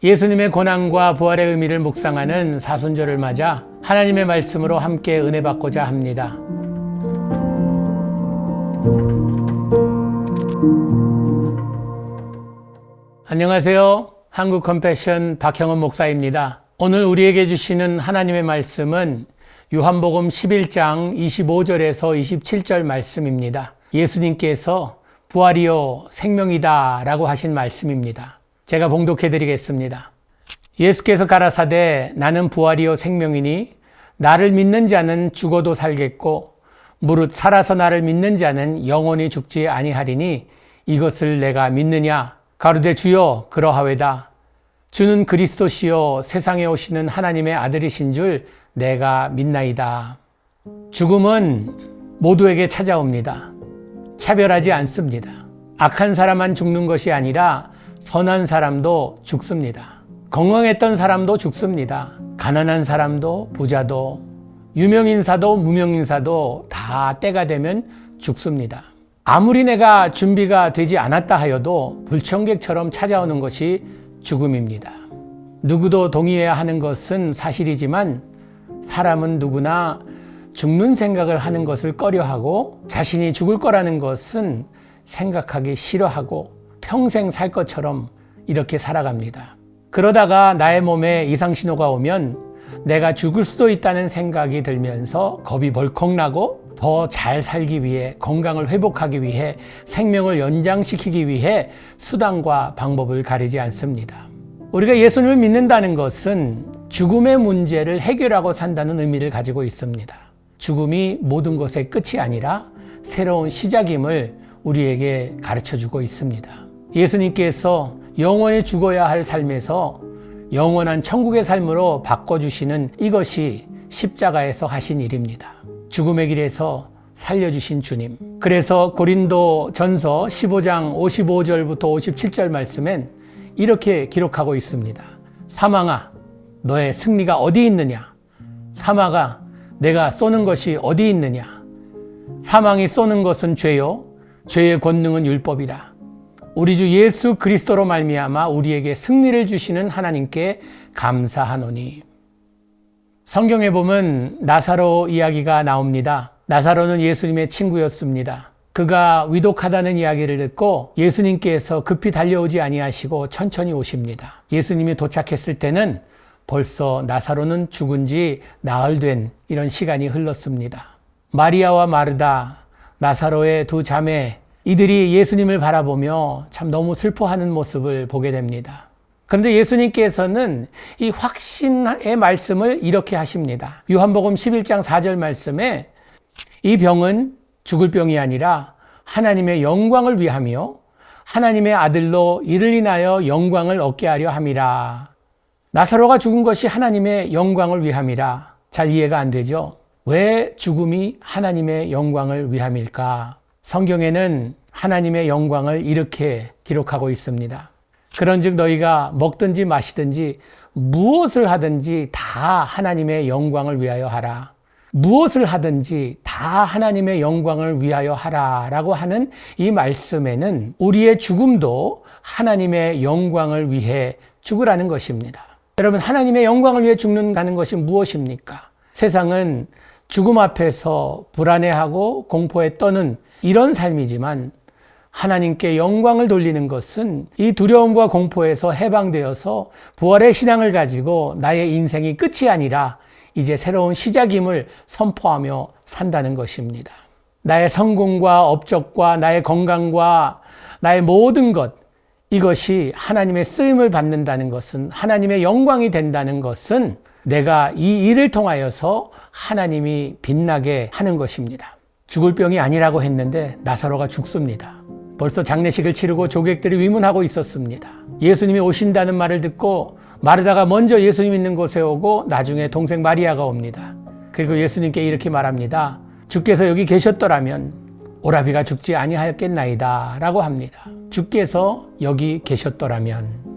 예수님의 고난과 부활의 의미를 묵상하는 사순절을 맞아 하나님의 말씀으로 함께 은혜 받고자 합니다. 안녕하세요. 한국 컴패션 박형원 목사입니다. 오늘 우리에게 주시는 하나님의 말씀은 요한복음 11장 25절에서 27절 말씀입니다. 예수님께서 부활이요 생명이다 라고 하신 말씀입니다. 제가 봉독해 드리겠습니다. 예수께서 가라사대 나는 부활이요 생명이니 나를 믿는 자는 죽어도 살겠고 무릇 살아서 나를 믿는 자는 영원히 죽지 아니하리니 이것을 내가 믿느냐? 가로되 주여 그러하외다. 주는 그리스도시요 세상에 오시는 하나님의 아들이신 줄 내가 믿나이다. 죽음은 모두에게 찾아옵니다. 차별하지 않습니다. 악한 사람만 죽는 것이 아니라 선한 사람도 죽습니다. 건강했던 사람도 죽습니다. 가난한 사람도 부자도 유명인사도 무명인사도 다 때가 되면 죽습니다. 아무리 내가 준비가 되지 않았다 하여도 불청객처럼 찾아오는 것이 죽음입니다. 누구도 동의해야 하는 것은 사실이지만 사람은 누구나 죽는 생각을 하는 것을 꺼려하고 자신이 죽을 거라는 것은 생각하기 싫어하고 평생 살 것처럼 이렇게 살아갑니다. 그러다가 나의 몸에 이상신호가 오면 내가 죽을 수도 있다는 생각이 들면서 겁이 벌컥 나고 더 잘 살기 위해 건강을 회복하기 위해 생명을 연장시키기 위해 수단과 방법을 가리지 않습니다. 우리가 예수님을 믿는다는 것은 죽음의 문제를 해결하고 산다는 의미를 가지고 있습니다. 죽음이 모든 것의 끝이 아니라 새로운 시작임을 우리에게 가르쳐주고 있습니다. 예수님께서 영원히 죽어야 할 삶에서 영원한 천국의 삶으로 바꿔주시는 이것이 십자가에서 하신 일입니다. 죽음의 길에서 살려주신 주님. 그래서 고린도 전서 15장 55절부터 57절 말씀엔 이렇게 기록하고 있습니다. 사망아, 너의 승리가 어디 있느냐? 사망아, 내가 쏘는 것이 어디 있느냐? 사망이 쏘는 것은 죄요, 죄의 권능은 율법이라. 우리 주 예수 그리스도로 말미암아 우리에게 승리를 주시는 하나님께 감사하노니. 성경에 보면 나사로 이야기가 나옵니다. 나사로는 예수님의 친구였습니다. 그가 위독하다는 이야기를 듣고 예수님께서 급히 달려오지 아니하시고 천천히 오십니다. 예수님이 도착했을 때는 벌써 나사로는 죽은 지 나흘 된 이런 시간이 흘렀습니다. 마리아와 마르다, 나사로의 두 자매, 이들이 예수님을 바라보며 참 너무 슬퍼하는 모습을 보게 됩니다. 그런데 예수님께서는 이 확신의 말씀을 이렇게 하십니다. 요한복음 11장 4절 말씀에 이 병은 죽을 병이 아니라 하나님의 영광을 위하며 하나님의 아들로 이를 인하여 영광을 얻게 하려 함이라. 나사로가 죽은 것이 하나님의 영광을 위함이라. 잘 이해가 안 되죠? 왜 죽음이 하나님의 영광을 위함일까? 성경에는 하나님의 영광을 이렇게 기록하고 있습니다. 그런즉 너희가 먹든지 마시든지 무엇을 하든지 다 하나님의 영광을 위하여 하라. 무엇을 하든지 다 하나님의 영광을 위하여 하라 라고 하는 이 말씀에는 우리의 죽음도 하나님의 영광을 위해 죽으라는 것입니다. 여러분, 하나님의 영광을 위해 죽는다는 것이 무엇입니까? 세상은 죽음 앞에서 불안해하고 공포에 떠는 이런 삶이지만 하나님께 영광을 돌리는 것은 이 두려움과 공포에서 해방되어서 부활의 신앙을 가지고 나의 인생이 끝이 아니라 이제 새로운 시작임을 선포하며 산다는 것입니다. 나의 성공과 업적과 나의 건강과 나의 모든 것, 이것이 하나님의 쓰임을 받는다는 것은, 하나님의 영광이 된다는 것은 내가 이 일을 통하여서 하나님이 빛나게 하는 것입니다. 죽을 병이 아니라고 했는데 나사로가 죽습니다. 벌써 장례식을 치르고 조객들이 위문하고 있었습니다. 예수님이 오신다는 말을 듣고 마르다가 먼저 예수님 있는 곳에 오고 나중에 동생 마리아가 옵니다. 그리고 예수님께 이렇게 말합니다. 주께서 여기 계셨더라면 오라비가 죽지 아니하였겠나이다 라고 합니다. 주께서 여기 계셨더라면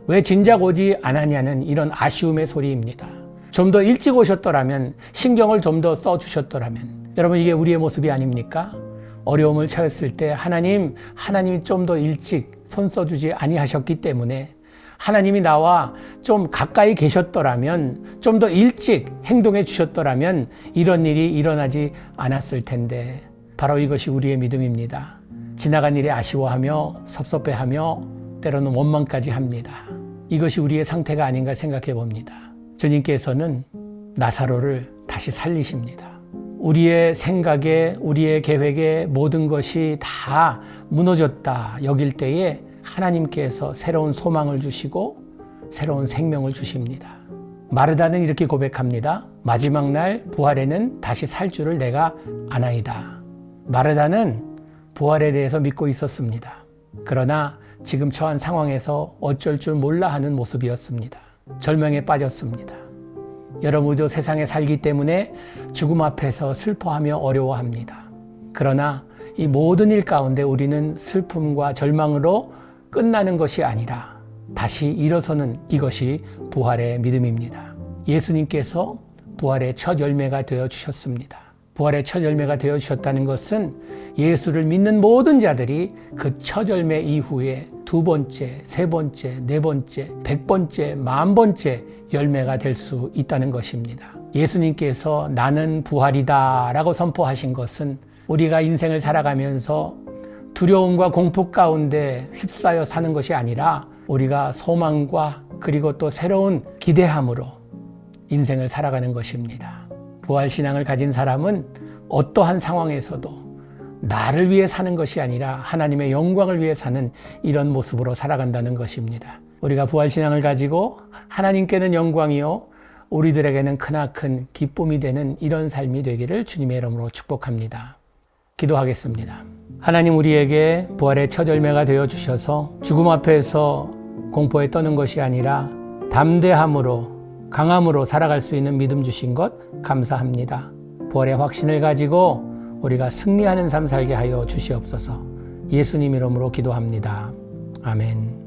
왜 진작 오지 않았냐는 이런 아쉬움의 소리입니다. 좀 더 일찍 오셨더라면, 신경을 좀 더 써주셨더라면. 여러분, 이게 우리의 모습이 아닙니까? 어려움을 처했을 때 하나님이 좀 더 일찍 손 써주지 아니하셨기 때문에 하나님이 나와 좀 가까이 계셨더라면, 좀 더 일찍 행동해 주셨더라면 이런 일이 일어나지 않았을 텐데, 바로 이것이 우리의 믿음입니다. 지나간 일에 아쉬워하며 섭섭해하며 때로는 원망까지 합니다. 이것이 우리의 상태가 아닌가 생각해 봅니다. 주님께서는 나사로를 다시 살리십니다. 우리의 생각에, 우리의 계획에 모든 것이 다 무너졌다 여길 때에 하나님께서 새로운 소망을 주시고 새로운 생명을 주십니다. 마르다는 이렇게 고백합니다. 마지막 날 부활에는 다시 살 줄을 내가 아나이다. 마르다는 부활에 대해서 믿고 있었습니다. 그러나 지금 처한 상황에서 어쩔 줄 몰라 하는 모습이었습니다. 절망에 빠졌습니다. 여러분도 세상에 살기 때문에 죽음 앞에서 슬퍼하며 어려워합니다. 그러나 이 모든 일 가운데 우리는 슬픔과 절망으로 끝나는 것이 아니라 다시 일어서는 이것이 부활의 믿음입니다. 예수님께서 부활의 첫 열매가 되어 주셨습니다. 부활의 첫 열매가 되어 주셨다는 것은 예수를 믿는 모든 자들이 그 첫 열매 이후에 두 번째, 세 번째, 네 번째, 100번째, 10,000번째 열매가 될 수 있다는 것입니다. 예수님께서 나는 부활이다 라고 선포하신 것은 우리가 인생을 살아가면서 두려움과 공포 가운데 휩싸여 사는 것이 아니라 우리가 소망과 그리고 또 새로운 기대함으로 인생을 살아가는 것입니다. 부활신앙을 가진 사람은 어떠한 상황에서도 나를 위해 사는 것이 아니라 하나님의 영광을 위해 사는 이런 모습으로 살아간다는 것입니다. 우리가 부활신앙을 가지고 하나님께는 영광이요 우리들에게는 크나큰 기쁨이 되는 이런 삶이 되기를 주님의 이름으로 축복합니다. 기도하겠습니다. 하나님, 우리에게 부활의 첫 열매가 되어 주셔서 죽음 앞에서 공포에 떠는 것이 아니라 담대함으로 강함으로 살아갈 수 있는 믿음 주신 것 감사합니다. 부활의 확신을 가지고 우리가 승리하는 삶 살게 하여 주시옵소서. 예수님 이름으로 기도합니다. 아멘.